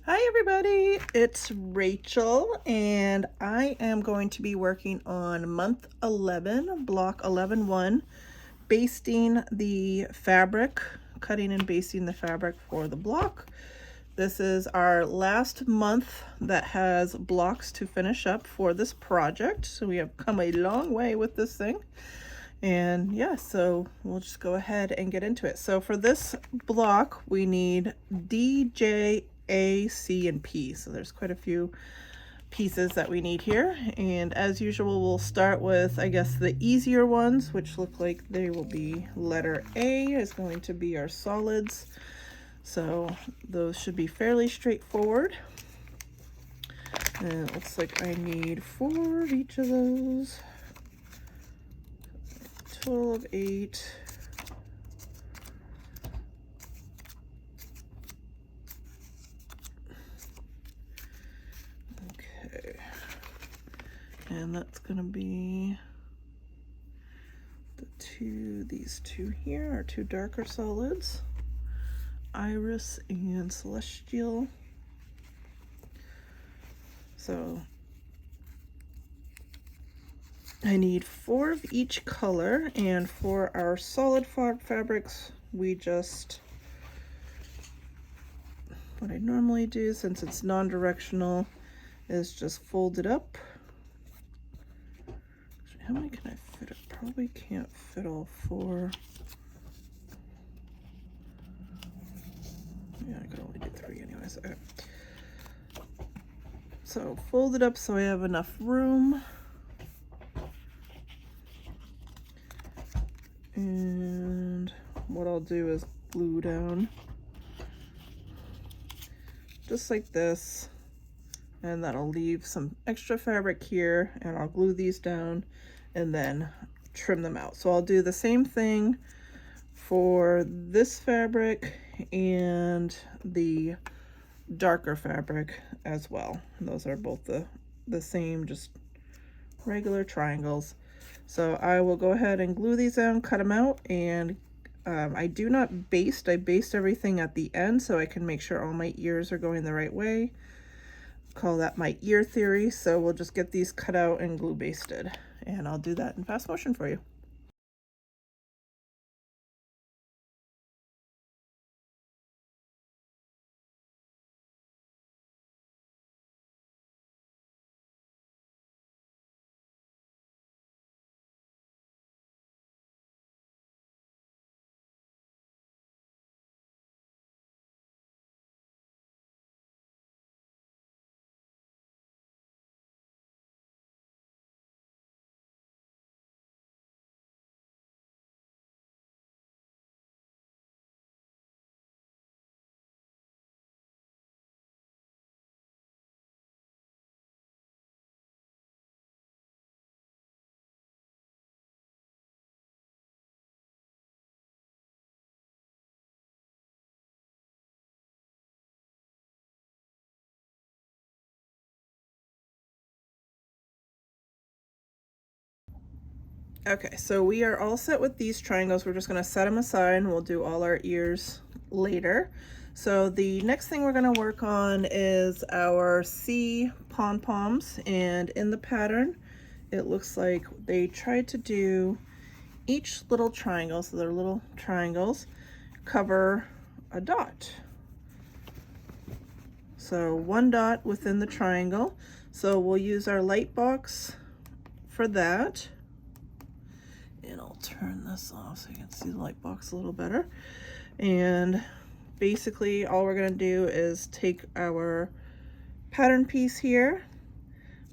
Hi everybody, it's Rachel and I am going to be working on month 11, block 11-1, basting the fabric, cutting and basting the fabric for the block. This is our last month that has blocks to finish up for this project. So we have come a long way with this thing. And yeah, so we'll just go ahead and get into it. So for this block, we need D, J, A, C, and P. So there's quite a few pieces that we need here. And as usual, we'll start with, I guess, the easier ones, which look like they will be letter A is going to be our solids. So those should be fairly straightforward. And it looks like I need 4 of each of those. Total of 8. Okay. And that's gonna be these two here are 2 darker solids, Iris and Celestial. So I need 4 of each color, and for our solid fabrics, we just, what I normally do since it's non-directional is just fold it up. Actually, how many can I fit? I probably can't fit all 4. Yeah, I could only do 3 anyways. Okay. So fold it up so I have enough room. And what I'll do is glue down just like this, and that'll leave some extra fabric here, and I'll glue these down and then trim them out. So I'll do the same thing for this fabric and the darker fabric as well. Those are both the same, just regular triangles. So I will go ahead and glue these down, cut them out, and I do not baste. I baste everything at the end so I can make sure all my ears are going the right way. Call that my ear theory. So we'll just get these cut out and glue basted, and I'll do that in fast motion for you. Okay, so we are all set with these triangles. We're just gonna set them aside and we'll do all our ears later. So the next thing we're gonna work on is our C pom-poms, and in the pattern, it looks like they tried to do each little triangle, so they're little triangles, cover a dot. So 1 dot within the triangle. So we'll use our light box for that. And I'll turn this off so you can see the light box a little better. And basically all we're gonna do is take our pattern piece here,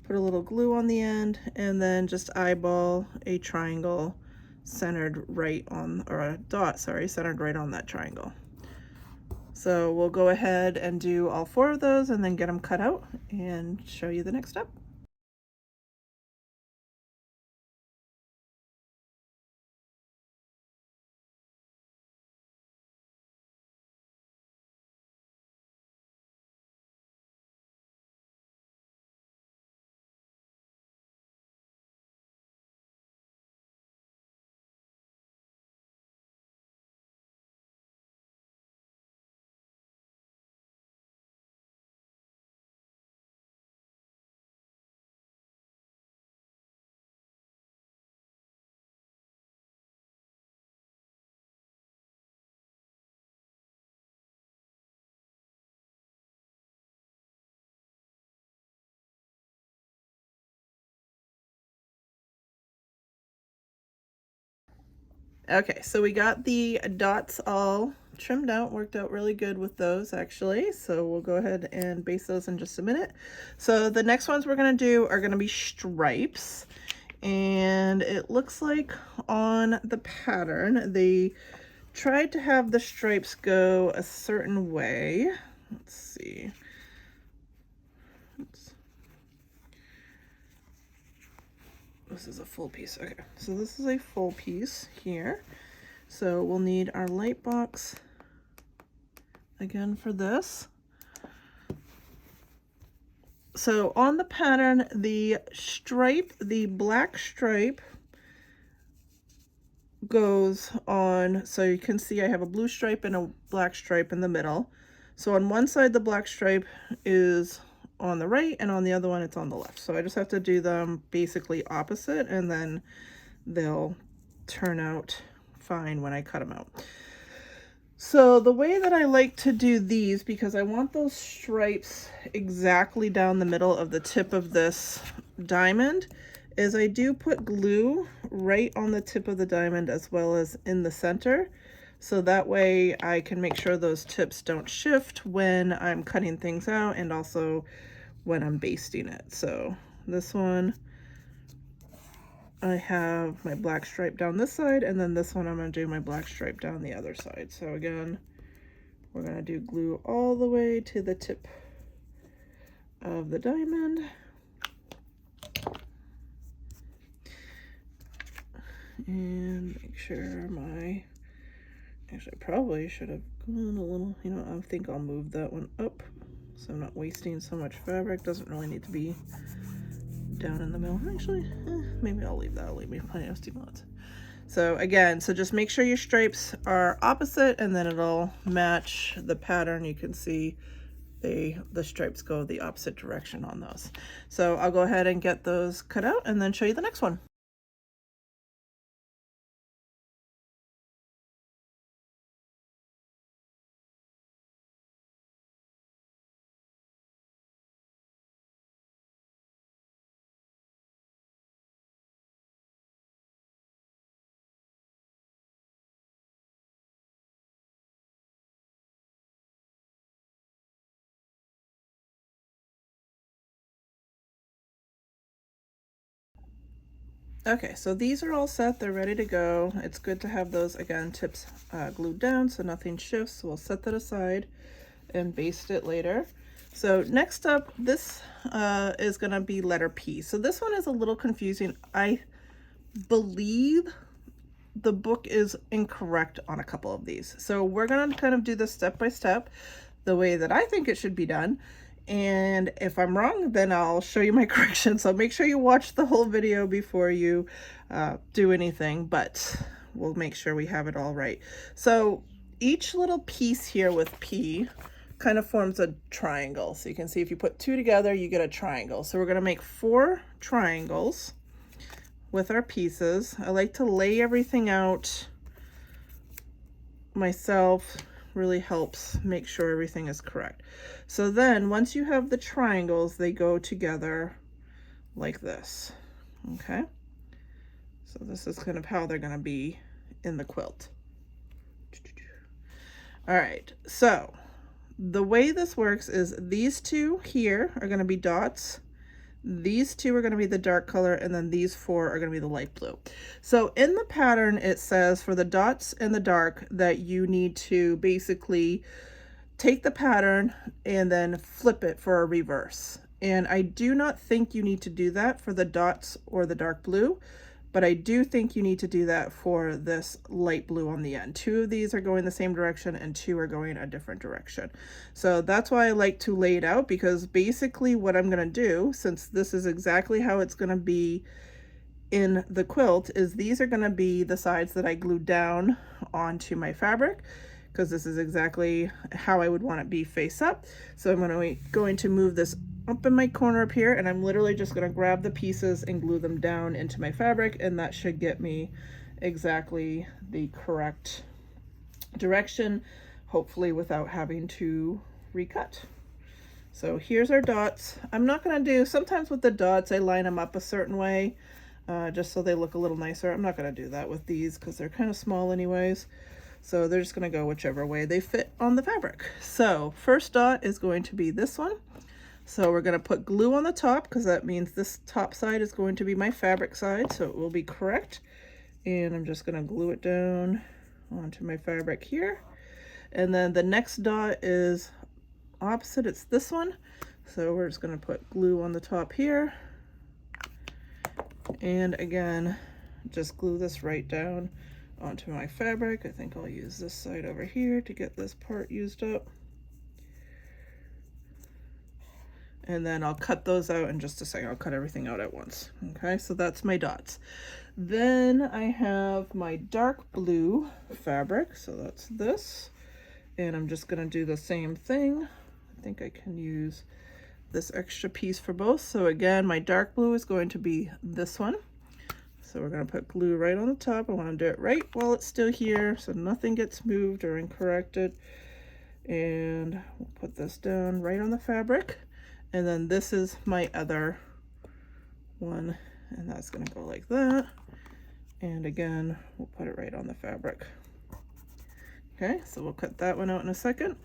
put a little glue on the end, and then just eyeball a triangle centered right on, or a dot, sorry, centered right on that triangle. So we'll go ahead and do all 4 of those and then get them cut out and show you the next step. Okay, so we got the dots all trimmed out, worked out really good with those actually. So we'll go ahead and baste those in just a minute. So the next ones we're gonna do are gonna be stripes. And it looks like on the pattern, they tried to have the stripes go a certain way. Let's see. Oops. This is a full piece. Okay, so this is a full piece here. So we'll need our light box again for this. So on the pattern, the stripe, the black stripe goes on, so you can see I have a blue stripe and a black stripe in the middle. So on one side the black stripe is on the right and on the other one it's on the left. So I just have to do them basically opposite and then they'll turn out fine when I cut them out. So the way that I like to do these, because I want those stripes exactly down the middle of the tip of this diamond, is I do put glue right on the tip of the diamond as well as in the center. So that way I can make sure those tips don't shift when I'm cutting things out and also when I'm basting it. So this one, I have my black stripe down this side, and then this one I'm going to do my black stripe down the other side. So again, we're going to do glue all the way to the tip of the diamond. And make sure my, actually I probably should have gone a little, you know, I think I'll move that one up so I'm not wasting so much fabric. Doesn't really need to be down in the middle. Actually, maybe I'll leave that. I'll leave me plenty of steam lots. So again, so just make sure your stripes are opposite and then it'll match the pattern. You can see the stripes go the opposite direction on those. So I'll go ahead and get those cut out and then show you the next one. Okay, so these are all set. They're ready to go. It's good to have those, again, tips glued down so nothing shifts. So we'll set that aside and baste it later. So next up, this is going to be letter P. So this one is a little confusing. I believe the book is incorrect on a couple of these. So we're going to kind of do this step by step, the way that I think it should be done. And if I'm wrong, then I'll show you my correction. So make sure you watch the whole video before you do anything, but we'll make sure we have it all right. So each little piece here with P kind of forms a triangle. So you can see if you put two together, you get a triangle. So we're going to make 4 triangles with our pieces. I like to lay everything out myself. Really helps make sure everything is correct. So then once you have the triangles, they go together like this. Okay, so this is kind of how they're going to be in the quilt. All right, so the way this works is these two here are going to be dots. These two are going to be the dark color, and then these 4 are going to be the light blue. So in the pattern, it says for the dots and the dark that you need to basically take the pattern and then flip it for a reverse. And I do not think you need to do that for the dots or the dark blue, but I do think you need to do that for this light blue on the end. 2 of these are going the same direction and 2 are going a different direction. So that's why I like to lay it out, because basically what I'm going to do, since this is exactly how it's going to be in the quilt, is these are going to be the sides that I glued down onto my fabric, because this is exactly how I would want it be face up. So I'm going to move this up in my corner up here, and I'm literally just going to grab the pieces and glue them down into my fabric, and that should get me exactly the correct direction, hopefully without having to recut. So here's our dots. I'm not going to do, sometimes with the dots I line them up a certain way. just so they look a little nicer. I'm not going to do that with these because they're kind of small anyways. So they're just going to go whichever way they fit on the fabric. So first dot is going to be this one. So we're going to put glue on the top because that means this top side is going to be my fabric side, so it will be correct. And I'm just going to glue it down onto my fabric here. And then the next dot is opposite, it's this one. So we're just going to put glue on the top here. And again, just glue this right down onto my fabric. I think I'll use this side over here to get this part used up. And then I'll cut those out in just a second. I'll cut everything out at once. Okay, so that's my dots. Then I have my dark blue fabric, so that's this. And I'm just gonna do the same thing. I think I can use this extra piece for both. So again, my dark blue is going to be this one. So we're gonna put glue right on the top. I wanna do it right while it's still here so nothing gets moved or incorrected. And we'll put this down right on the fabric. And then this is my other one, and that's gonna go like that. And again, we'll put it right on the fabric. Okay, so we'll cut that one out in a second.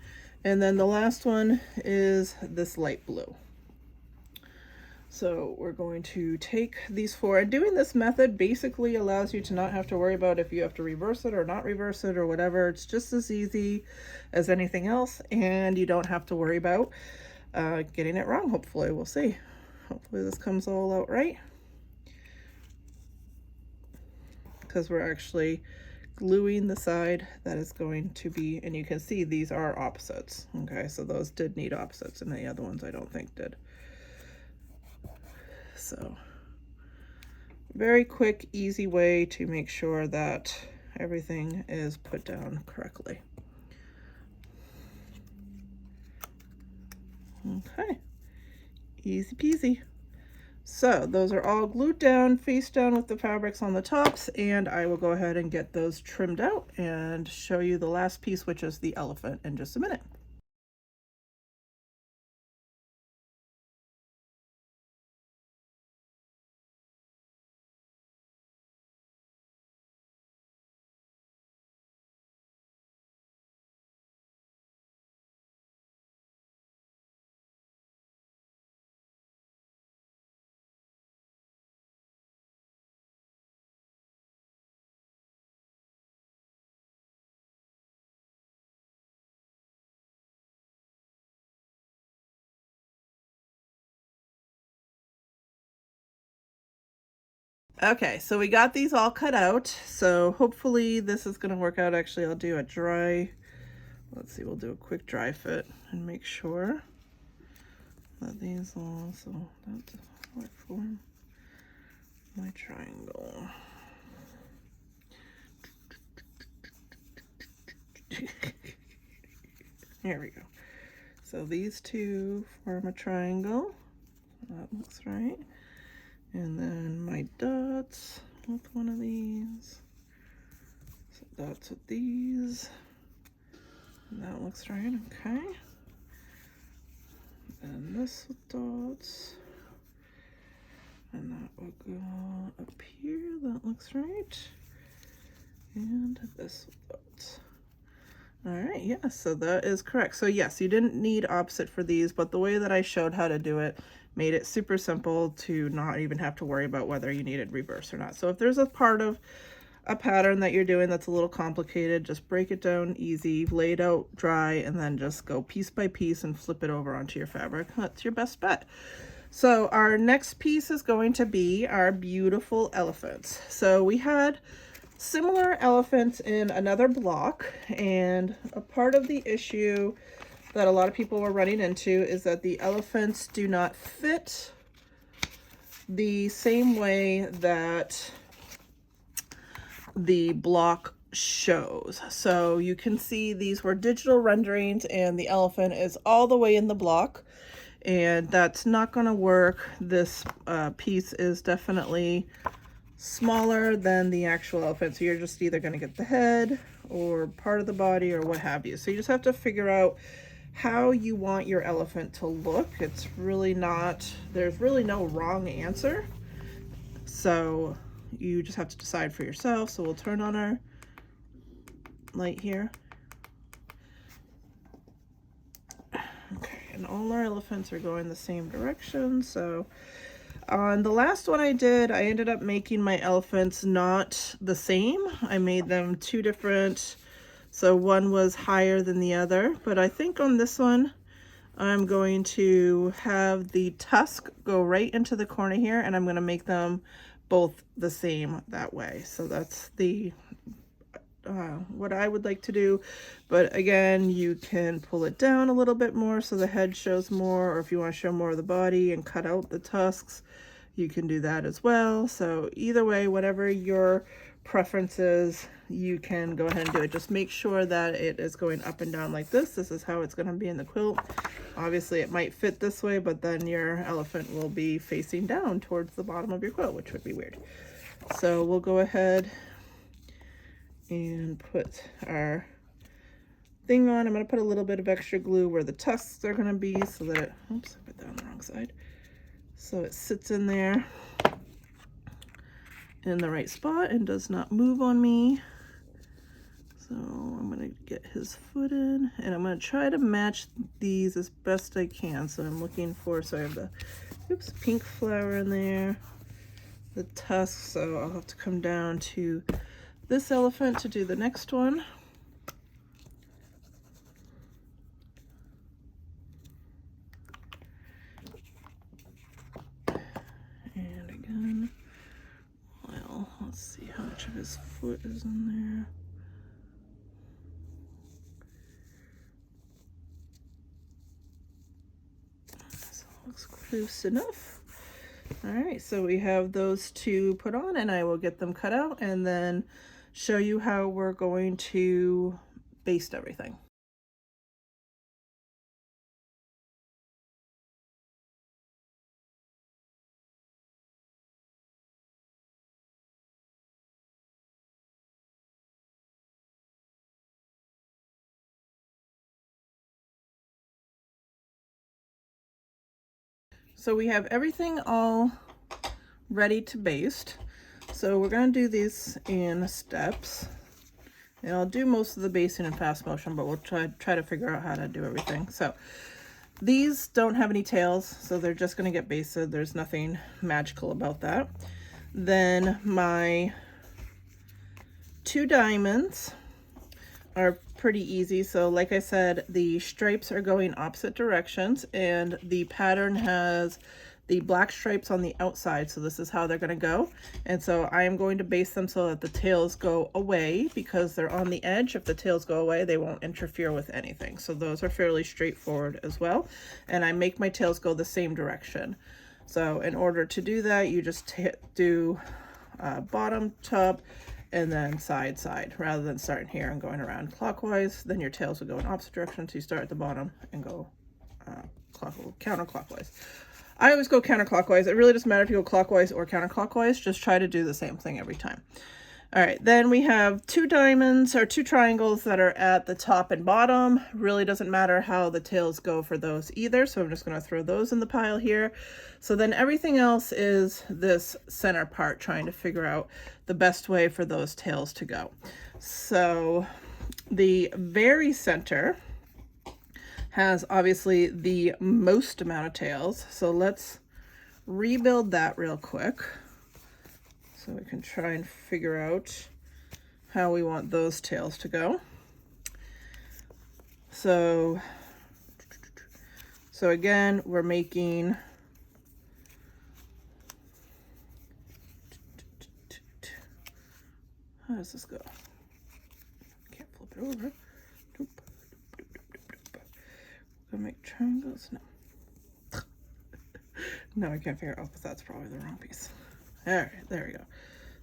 And then the last one is this light blue. So we're going to take these four, and doing this method basically allows you to not have to worry about if you have to reverse it or not reverse it or whatever. It's just as easy as anything else, and you don't have to worry about getting it wrong. Hopefully, we'll see. Hopefully this comes all out right, because we're actually gluing the side that is going to be, and you can see these are opposites. Okay, so those did need opposites, and the other ones I don't think did. So very quick, easy way to make sure that everything is put down correctly. Okay, easy peasy. So those are all glued down, face down with the fabrics on the tops, and I will go ahead and get those trimmed out and show you the last piece, which is the elephant, in just a minute. Okay, so we got these all cut out, so hopefully this is going to work out. Actually, I'll do a dry, let's see, we'll do a quick dry fit and make sure that these all, so that's what form my triangle. Here we go. So these two form a triangle. That looks right. And then my dots with one of these. So dots with these. And that looks right, okay. And this with dots. And that will go up here, that looks right. And this with dots. All right, yeah, so that is correct. So yes, you didn't need opposite for these, but the way that I showed how to do it made it super simple to not even have to worry about whether you needed reverse or not. So if there's a part of a pattern that you're doing that's a little complicated, just break it down easy, lay it out dry, and then just go piece by piece and flip it over onto your fabric. That's your best bet. So our next piece is going to be our beautiful elephants. So we had similar elephants in another block, and a part of the issue that a lot of people were running into is that the elephants do not fit the same way that the block shows. So you can see these were digital renderings and the elephant is all the way in the block, and that's not going to work. This piece is definitely smaller than the actual elephant, so you're just either going to get the head or part of the body or what have you. So you just have to figure out how you want your elephant to look. It's really not, there's really no wrong answer. So you just have to decide for yourself. So we'll turn on our light here. Okay, and all our elephants are going the same direction. So on the last one I did, I ended up making my elephants not the same. I made them two different, so one was higher than the other. But I think on this one, I'm going to have the tusk go right into the corner here, and I'm going to make them both the same that way. So that's the what I would like to do. But again, you can pull it down a little bit more so the head shows more, or if you want to show more of the body and cut out the tusks, you can do that as well. So either way, whatever your preference is, you can go ahead and do it. Just make sure that it is going up and down like this. This is how it's going to be in the quilt. Obviously it might fit this way, but then your elephant will be facing down towards the bottom of your quilt, which would be weird. So we'll go ahead and put our thing on. I'm going to put a little bit of extra glue where the tusks are going to be so that it, oops, I put that on the wrong side. So it sits in there in the right spot and does not move on me. So I'm going to get his foot in, and I'm going to try to match these as best I can. So I'm looking for, so I have the, oops, pink flower in there, the tusks. So I'll have to come down to this elephant to do the next one. And again, well, let's see how much of his foot is in there. So it looks close enough. All right, so we have those two put on, and I will get them cut out and then show you how we're going to baste everything. So we have everything all ready to baste. So we're going to do these in steps. And I'll do most of the basting in fast motion, but we'll try to figure out how to do everything. So these don't have any tails, so they're just going to get basted. There's nothing magical about that. Then my two diamonds are pretty easy. So like I said, the stripes are going opposite directions, and the pattern has the black stripes on the outside. So this is how they're going to go. And so I am going to baste them so that the tails go away, because they're on the edge. If the tails go away, they won't interfere with anything. So those are fairly straightforward as well. And I make my tails go the same direction. So in order to do that, you just do bottom, top, and then side, side, rather than starting here and going around clockwise. Then your tails will go in opposite direction. So you start at the bottom and go counterclockwise. I always go counterclockwise. It really doesn't matter if you go clockwise or counterclockwise. Just try to do the same thing every time. All right, then we have two diamonds or two triangles that are at the top and bottom. Really doesn't matter how the tails go for those either. So I'm just going to throw those in the pile here. So then everything else is this center part, trying to figure out the best way for those tails to go. So the very center has obviously the most amount of tails. So let's rebuild that real quick, so we can try and figure out how we want those tails to go. So again, we're making how does this go? Can't flip it over. Gonna make triangles. No. No, I can't figure out. Oh, that's probably the wrong piece. All right, there we go.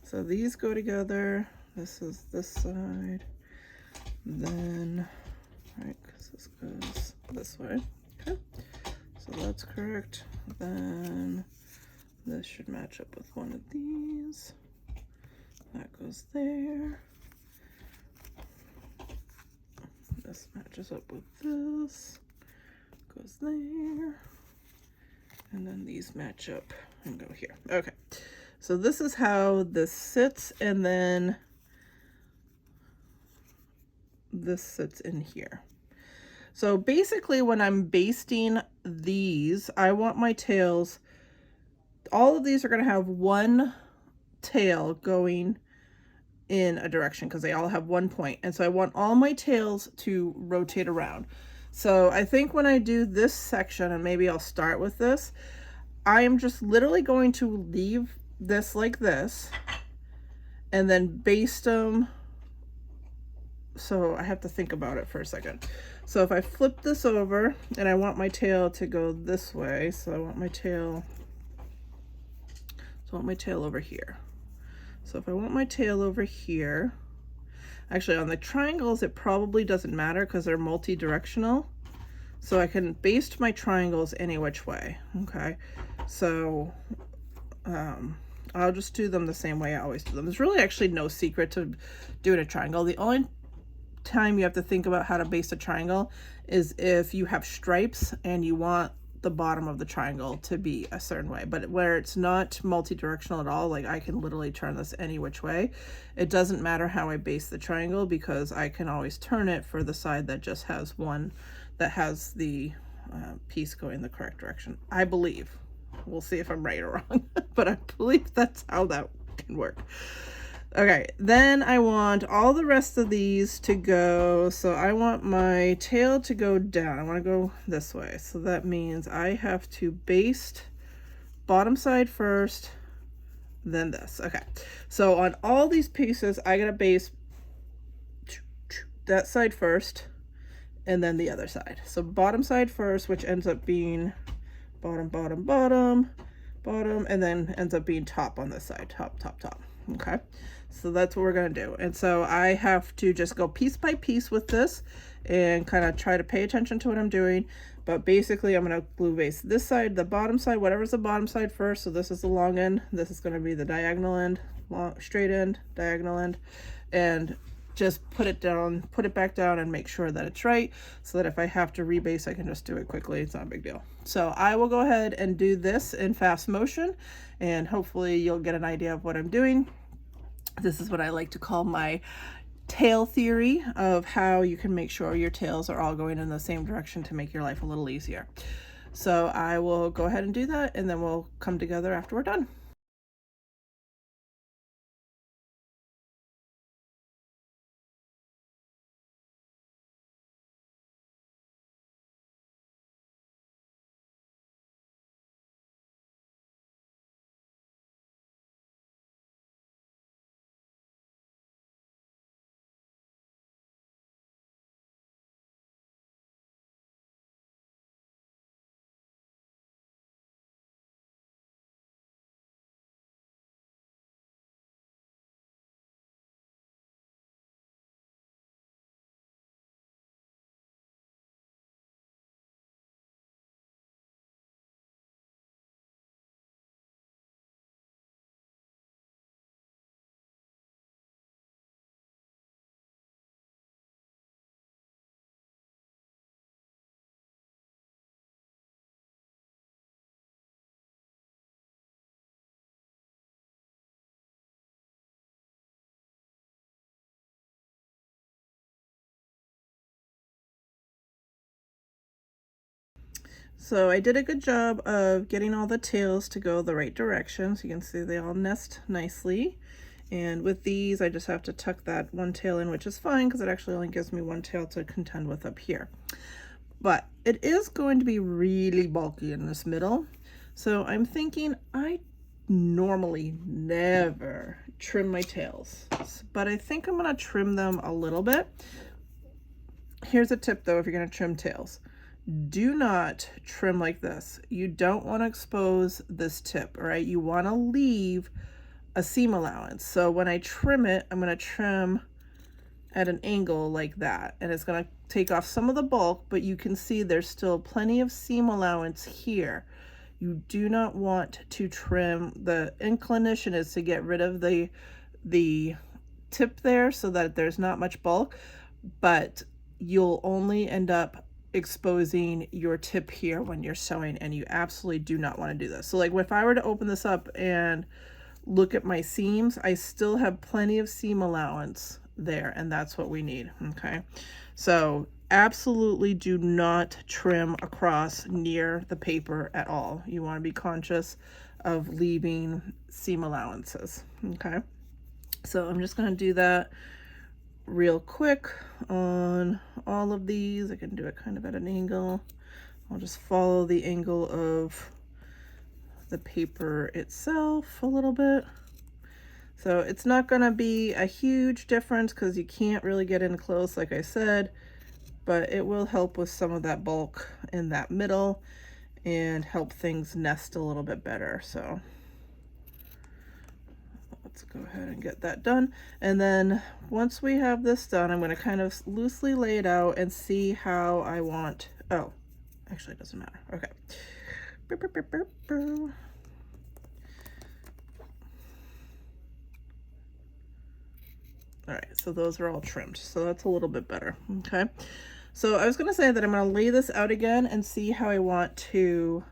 So these go together. This is this side. Then, right, because this goes this way. Okay, so that's correct. Then this should match up with one of these. That goes there. This matches up with this. Goes there. And then these match up and go here. Okay. So this is how this sits, and then this sits in here. So basically when I'm basting these, I want my tails, all of these are going to have one tail going in a direction because they all have one point. And so I want all my tails to rotate around. So I think when I do this section, and maybe I'll start with this, I am just literally going to leave this like this and then baste them. So I have to think about it for a second. So if I flip this over and I want my tail to go this way, so I want my tail over here. So if I want my tail over here, actually on the triangles it probably doesn't matter because they're multi-directional. So I can baste my triangles any which way, okay? So I'll just do them the same way I always do them. There's really actually no secret to doing a triangle. The only time you have to think about how to baste a triangle is if you have stripes and you want the bottom of the triangle to be a certain way. But where it's not multi-directional at all, like I can literally turn this any which way. It doesn't matter how I baste the triangle because I can always turn it for the side that just has one, that has the piece going the correct direction. I believe. We'll see if I'm right or wrong, but I believe that's how that can work. Okay, then I want all the rest of these to go, so I want my tail to go down. I want to go this way. So that means I have to baste bottom side first, then this. Okay, so on all these pieces, I gotta baste that side first, and then the other side. So bottom side first, which ends up being bottom, bottom, bottom, bottom, and then ends up being top on this side, top, top, top. Okay, so that's what we're gonna do. And so I have to just go piece by piece with this and kind of try to pay attention to what I'm doing. But basically I'm gonna glue baste this side, the bottom side, whatever's the bottom side first. So this is the long end, this is gonna be the diagonal end, long straight end, diagonal end, and just put it down, put it back down and make sure that it's right so that if I have to rebase, I can just do it quickly. It's not a big deal. So I will go ahead and do this in fast motion and hopefully you'll get an idea of what I'm doing. This is what I like to call my tail theory of how you can make sure your tails are all going in the same direction to make your life a little easier. So I will go ahead and do that and then we'll come together after we're done. So I did a good job of getting all the tails to go the right direction. So you can see they all nest nicely. And with these, I just have to tuck that one tail in, which is fine because it actually only gives me one tail to contend with up here. But it is going to be really bulky in this middle. So I'm thinking I normally never trim my tails, but I think I'm gonna trim them a little bit. Here's a tip though, if you're gonna trim tails. Do not trim like this. You don't want to expose this tip, right? You want to leave a seam allowance. So when I trim it, I'm going to trim at an angle like that, and it's going to take off some of the bulk, but you can see there's still plenty of seam allowance here. You do not want to trim. The inclination is to get rid of the tip there so that there's not much bulk, but you'll only end up exposing your tip here when you're sewing, and you absolutely do not want to do this. So like if I were to open this up and look at my seams, I still have plenty of seam allowance there, and that's what we need, okay? So absolutely do not trim across near the paper at all. You want to be conscious of leaving seam allowances, okay? So I'm just going to do that real quick on all of these. I can do it kind of at an angle. I'll just follow the angle of the paper itself a little bit. So it's not going to be a huge difference because you can't really get in close, like I said, but it will help with some of that bulk in that middle and help things nest a little bit better. So let's go ahead and get that done. And then once we have this done, I'm going to kind of loosely lay it out and see how I want. Oh, actually it doesn't matter. Okay. All right, so those are all trimmed, so that's a little bit better. Okay, so I was going to say that I'm going to lay this out again and see how I want to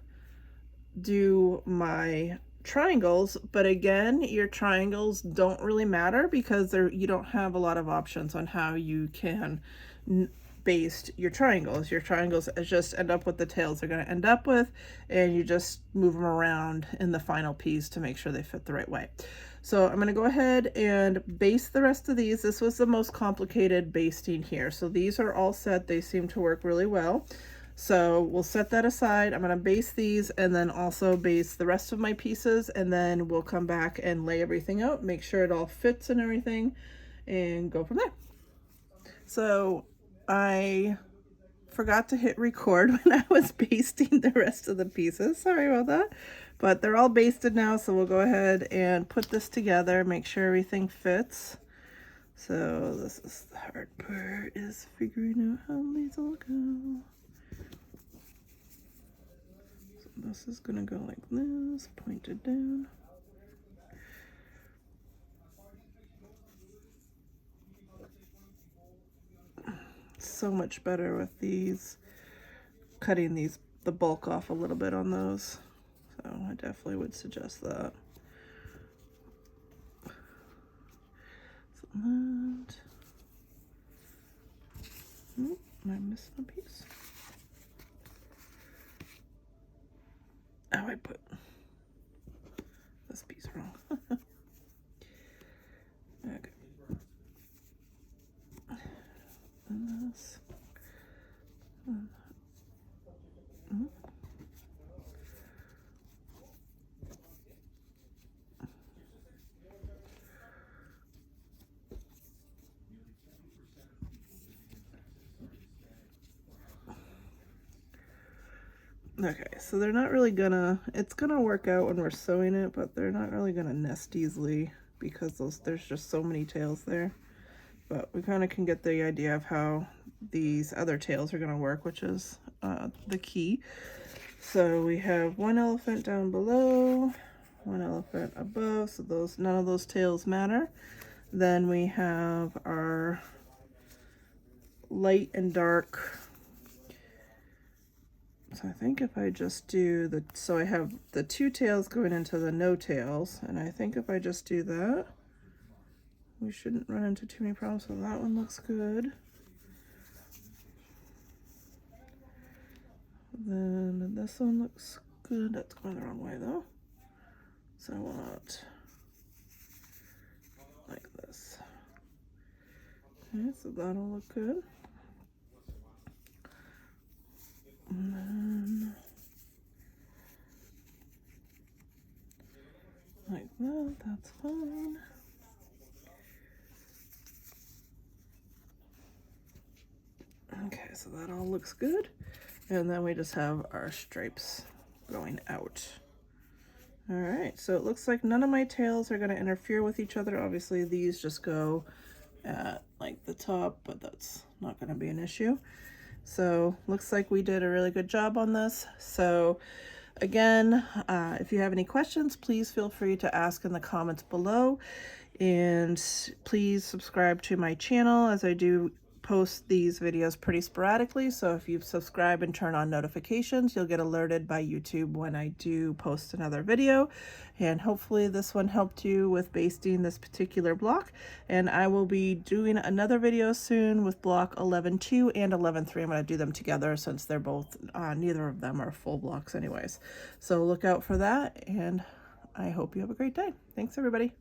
do my triangles, but again, your triangles don't really matter because you don't have a lot of options on how you can baste your triangles. Your triangles just end up with the tails they're going to end up with, and you just move them around in the final piece to make sure they fit the right way. So I'm going to go ahead and baste the rest of these. This was the most complicated basting here. So these are all set. They seem to work really well. So we'll set that aside. I'm going to baste these and then also baste the rest of my pieces, and then we'll come back and lay everything out, make sure it all fits and everything, and go from there. So I forgot to hit record when I was basting the rest of the pieces. Sorry about that. But they're all basted now, so we'll go ahead and put this together, make sure everything fits. So this is the hard part, is figuring out how these all go. So this is gonna go like this, pointed down. So much better with these, cutting the bulk off a little bit on those. So I definitely would suggest that. So that. Oh, I missed a piece. Oh, I put this piece wrong. Okay. And this. Okay, so they're not really gonna, it's gonna work out when we're sewing it, but they're not really gonna nest easily because there's just so many tails there. But we kind of can get the idea of how these other tails are gonna work, which is the key. So we have one elephant down below, one elephant above, so none of those tails matter. Then we have our light and dark. So I think if I just do so I have the two tails going into the no tails, and I think if I just do that, we shouldn't run into too many problems. So that one looks good. Then this one looks good. That's going the wrong way though. So I want like this. Okay, so that'll look good. And then like that, that's fine. Okay, so that all looks good. And then we just have our stripes going out. All right, so it looks like none of my tails are going to interfere with each other. Obviously, these just go at like the top, but that's not going to be an issue. So looks like we did a really good job on this. So again, if you have any questions, please feel free to ask in the comments below. And please subscribe to my channel, as I do post these videos pretty sporadically, so if you subscribe and turn on notifications, you'll get alerted by YouTube when I do post another video. And hopefully this one helped you with basting this particular block. And I will be doing another video soon with block 11-2 and 11-3. I'm going to do them together since they're both, neither of them are full blocks anyways. So look out for that, and I hope you have a great day. Thanks, everybody.